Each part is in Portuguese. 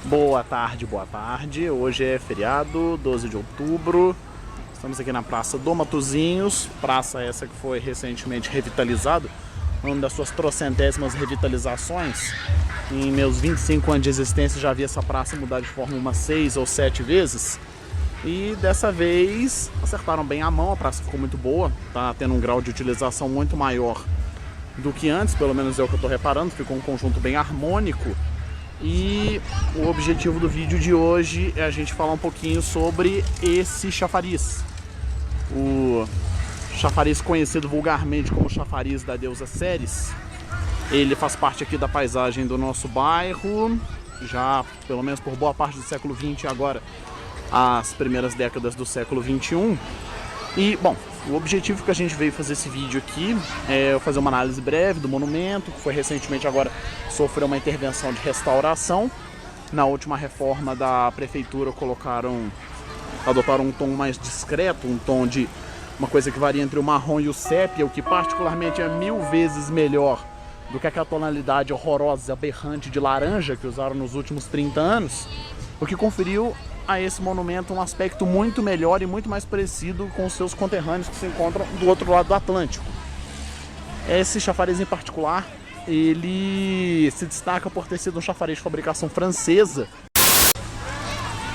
Boa tarde, boa tarde. Hoje é feriado, 12 de outubro. Estamos aqui na Praça do Matozinhos. Praça essa que foi recentemente revitalizada. Uma das suas trocentésimas revitalizações. Em meus 25 anos de existência já vi essa praça mudar de forma umas 6 ou 7 vezes. E dessa vez acertaram bem a mão, a praça ficou muito boa. Tá tendo um grau de utilização muito maior do que antes, pelo menos é o que eu estou reparando. Ficou um conjunto bem harmônico. E o objetivo do vídeo de hoje é a gente falar um pouquinho sobre esse chafariz. O chafariz conhecido vulgarmente como chafariz da deusa Ceres. Ele faz parte aqui da paisagem do nosso bairro, já pelo menos por boa parte do século XX e agora as primeiras décadas do século XXI. E, bom, o objetivo que a gente veio fazer esse vídeo aqui é fazer uma análise breve do monumento, que foi recentemente agora sofreu uma intervenção de restauração. Na última reforma da prefeitura adotaram um tom mais discreto, um tom de uma coisa que varia entre o marrom e o sépia, o que particularmente é 1000 vezes melhor do que aquela tonalidade horrorosa, aberrante de laranja que usaram nos últimos 30 anos, o que conferiu a esse monumento um aspecto muito melhor e muito mais parecido com os seus conterrâneos que se encontram do outro lado do Atlântico. Esse chafariz em particular, ele se destaca por ter sido um chafariz de fabricação francesa.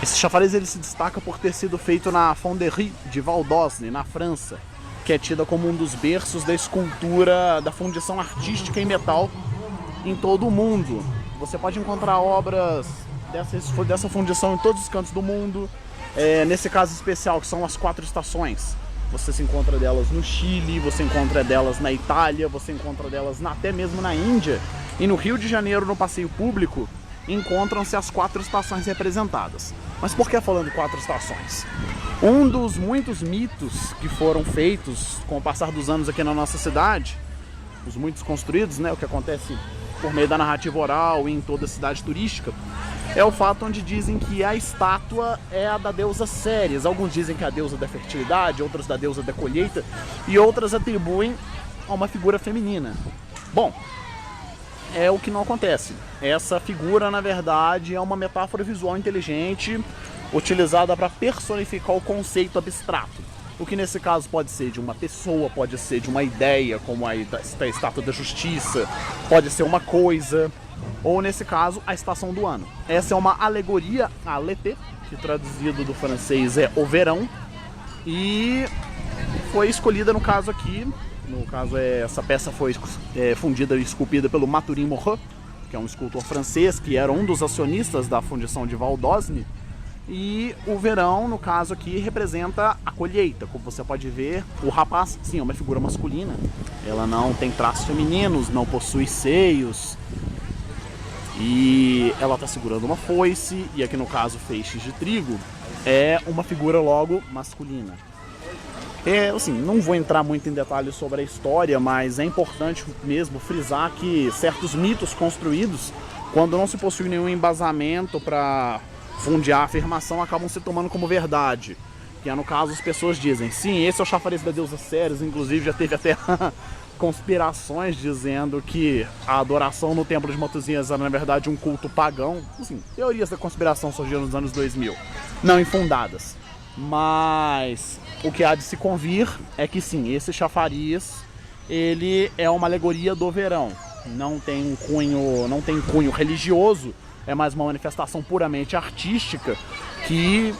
Esse chafariz ele se destaca por ter sido feito na Fonderie de Valdosne, na França, que é tida como um dos berços da escultura, da fundição artística em metal em todo o mundo. Você pode encontrar obras dessa fundição em todos os cantos do mundo. Nesse caso especial, que são as 4 estações, você se encontra delas no Chile, você encontra delas na Itália, você encontra delas até mesmo na Índia. E no Rio de Janeiro, no passeio público, encontram-se as 4 estações representadas. Mas por que falando de 4 estações? Um dos muitos mitos que foram feitos com o passar dos anos aqui na nossa cidade, os muitos construídos, né, o que acontece por meio da narrativa oral e em toda a cidade turística, é o fato onde dizem que a estátua é a da deusa Ceres. Alguns dizem que é a deusa da fertilidade, outros da deusa da colheita, e outras atribuem a uma figura feminina. Bom, é o que não acontece. Essa figura, na verdade, é uma metáfora visual inteligente utilizada para personificar o conceito abstrato. O que nesse caso pode ser de uma pessoa, pode ser de uma ideia, como a estátua da justiça, pode ser uma coisa, ou nesse caso, a estação do ano. Essa é uma alegoria a l'été, que traduzido do francês é o verão, e foi escolhida no caso aqui. No caso, essa peça foi fundida e esculpida pelo Mathurin Moreau, que é um escultor francês, que era um dos acionistas da fundição de Valdosne. E o verão, no caso aqui, representa a colheita. Como você pode ver, o rapaz, sim, é uma figura masculina. Ela não tem traços femininos, não possui seios. E ela está segurando uma foice, e aqui no caso, feixes de trigo, é uma figura logo masculina. Assim, não vou entrar muito em detalhes sobre a história, mas é importante mesmo frisar que certos mitos construídos, quando não se possui nenhum embasamento para fundiar a afirmação, acabam se tomando como verdade. Que é no caso, as pessoas dizem, sim, esse é o chafariz da deusa Ceres. Inclusive já teve até conspirações dizendo que a adoração no templo de Matozinhos era na verdade um culto pagão. Assim, teorias da conspiração surgiram nos anos 2000, não infundadas. Mas o que há de se convir é que sim, esse chafariz ele é uma alegoria do verão. Não tem cunho religioso, é mais uma manifestação puramente artística que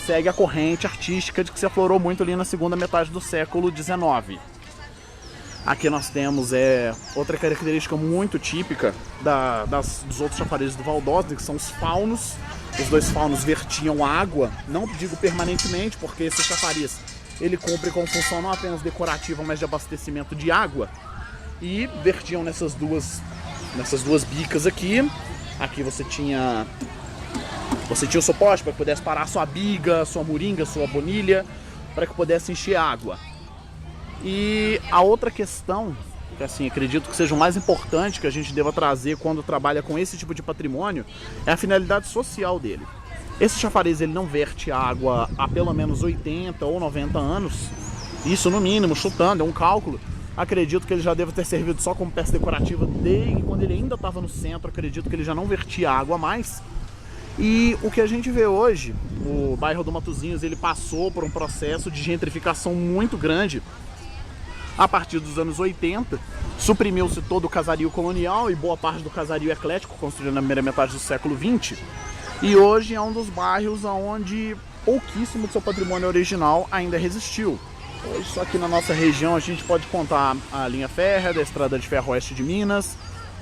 segue a corrente artística de que se aflorou muito ali na segunda metade do século XIX. Aqui nós temos outra característica muito típica dos outros chafarizes do Valdosne, que são os faunos. Os 2 faunos vertiam água, não digo permanentemente, porque esse chafariz ele cumpre com função não apenas decorativa, mas de abastecimento de água. E vertiam nessas duas bicas aqui. Aqui você tinha o suporte para que pudesse parar sua biga, sua moringa, sua bonilha, para que pudesse encher água. E a outra questão, que assim, acredito que seja o mais importante que a gente deva trazer quando trabalha com esse tipo de patrimônio, é a finalidade social dele. Esse chafariz ele não verte água há pelo menos 80 ou 90 anos, isso no mínimo, chutando, é um cálculo. Acredito que ele já deve ter servido só como peça decorativa desde quando ele ainda estava no centro. Acredito que ele já não vertia água mais. E o que a gente vê hoje, o bairro do Matozinhos, ele passou por um processo de gentrificação muito grande a partir dos anos 80. Suprimiu-se todo o casario colonial e boa parte do casario eclético, construído na primeira metade do século XX. E hoje é um dos bairros onde pouquíssimo do seu patrimônio original ainda resistiu. Hoje, só aqui na nossa região, a gente pode contar a linha férrea da Estrada de Ferro Oeste de Minas,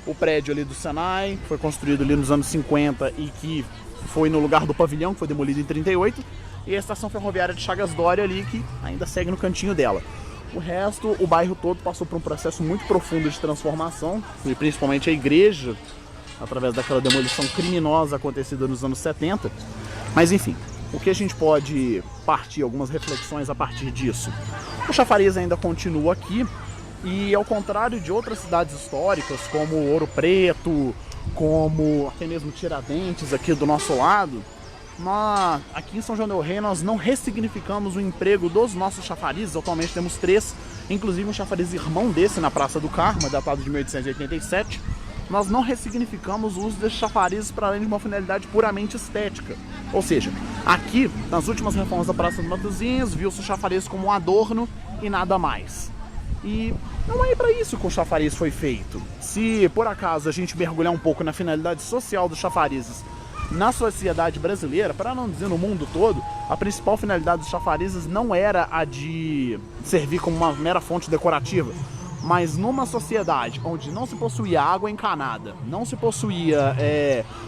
o prédio ali do Senai, que foi construído ali nos anos 50 e que foi no lugar do pavilhão, que foi demolido em 38, e a estação ferroviária de Chagas Dória ali, que ainda segue no cantinho dela. O resto, o bairro todo passou por um processo muito profundo de transformação, e principalmente a igreja, através daquela demolição criminosa acontecida nos anos 70. Mas enfim, o que a gente pode partir, algumas reflexões a partir disso? O chafariz ainda continua aqui, e ao contrário de outras cidades históricas, como Ouro Preto, como até mesmo Tiradentes aqui do nosso lado, aqui em São João del Rei nós não ressignificamos o emprego dos nossos chafarizes. Atualmente temos 3, inclusive um chafariz irmão desse na Praça do Carmo, datado de 1887. Nós não ressignificamos o uso desses chafarizes para além de uma finalidade puramente estética. Ou seja, aqui, nas últimas reformas da Praça dos Matozinhos, viu-se o chafariz como um adorno e nada mais. E não é para isso que o chafariz foi feito. Se por acaso a gente mergulhar um pouco na finalidade social dos chafarizes na sociedade brasileira, para não dizer no mundo todo, a principal finalidade dos chafarizes não era a de servir como uma mera fonte decorativa, mas numa sociedade onde não se possuía água encanada, não se possuía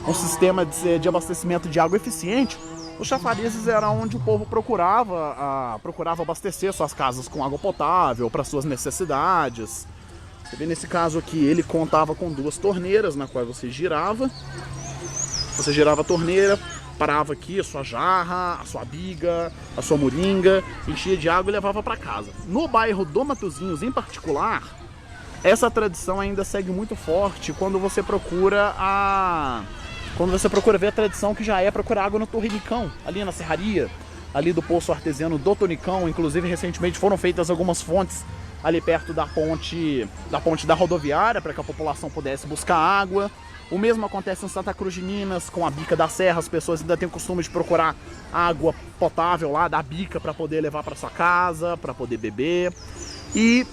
um sistema de abastecimento de água eficiente, os chafarizes era onde o povo procurava abastecer suas casas com água potável para suas necessidades. Você vê nesse caso aqui, ele contava com 2 torneiras na qual você girava a torneira, parava aqui a sua jarra, a sua biga, a sua moringa, enchia de água e levava para casa. No bairro do Matozinhos em particular, essa tradição ainda segue muito forte quando você procura ver a tradição que já é procurar água no Torrenicão, ali na serraria, ali do poço artesiano do Tonicão. Inclusive recentemente foram feitas algumas fontes ali perto da ponte da rodoviária para que a população pudesse buscar água. O mesmo acontece em Santa Cruz de Minas, com a bica da serra. As pessoas ainda têm o costume de procurar água potável lá da bica para poder levar para sua casa, para poder beber. E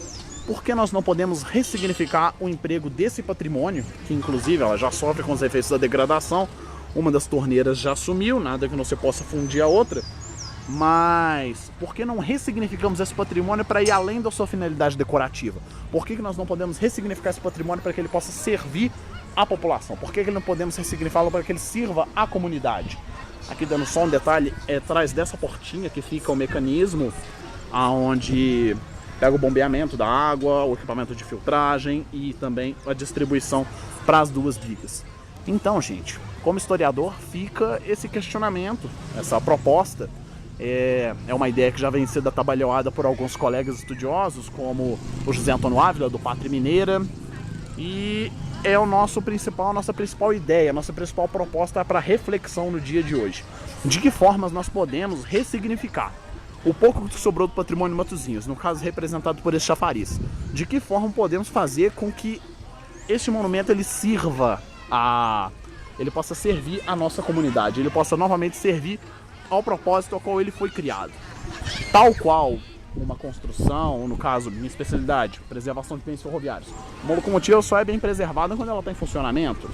por que nós não podemos ressignificar o emprego desse patrimônio, que inclusive ela já sofre com os efeitos da degradação? Uma das torneiras já sumiu, nada que não se possa fundir a outra. Mas por que não ressignificamos esse patrimônio para ir além da sua finalidade decorativa? Por que nós não podemos ressignificar esse patrimônio para que ele possa servir à população? Por que não podemos ressignificá-lo para que ele sirva à comunidade? Aqui dando só um detalhe, atrás dessa portinha que fica o mecanismo onde pega o bombeamento da água, o equipamento de filtragem e também a distribuição para as 2 bigas. Então, gente, como historiador, fica esse questionamento, essa proposta. É uma ideia que já vem sendo atabalhoada por alguns colegas estudiosos, como o José Antônio Ávila, do Pátria Mineira, e é a nossa principal ideia, a nossa principal proposta para reflexão no dia de hoje. De que formas nós podemos ressignificar o pouco que sobrou do patrimônio Matozinhos, no caso representado por esse chafariz? De que forma podemos fazer com que este monumento ele possa servir à nossa comunidade, ele possa novamente servir ao propósito ao qual ele foi criado? Tal qual uma construção, ou no caso, minha especialidade, preservação de bens ferroviários. Uma locomotiva só é bem preservada quando ela está em funcionamento.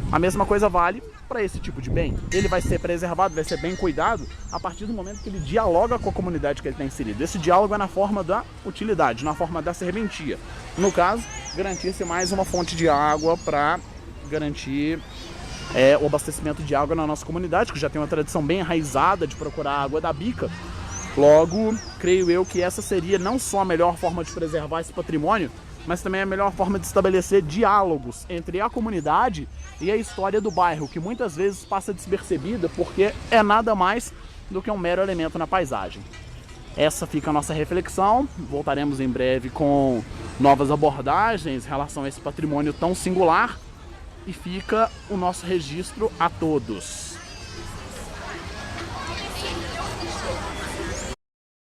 A mesma coisa vale para esse tipo de bem. Ele vai ser preservado, vai ser bem cuidado a partir do momento que ele dialoga com a comunidade que ele está inserido. Esse diálogo é na forma da utilidade, na forma da serventia. No caso, garantir-se mais uma fonte de água para garantir o abastecimento de água na nossa comunidade, que já tem uma tradição bem enraizada de procurar água da bica. Logo, creio eu que essa seria não só a melhor forma de preservar esse patrimônio, mas também a melhor forma de estabelecer diálogos entre a comunidade e a história do bairro, que muitas vezes passa despercebida porque é nada mais do que um mero elemento na paisagem. Essa fica a nossa reflexão. Voltaremos em breve com novas abordagens em relação a esse patrimônio tão singular. E fica o nosso registro a todos.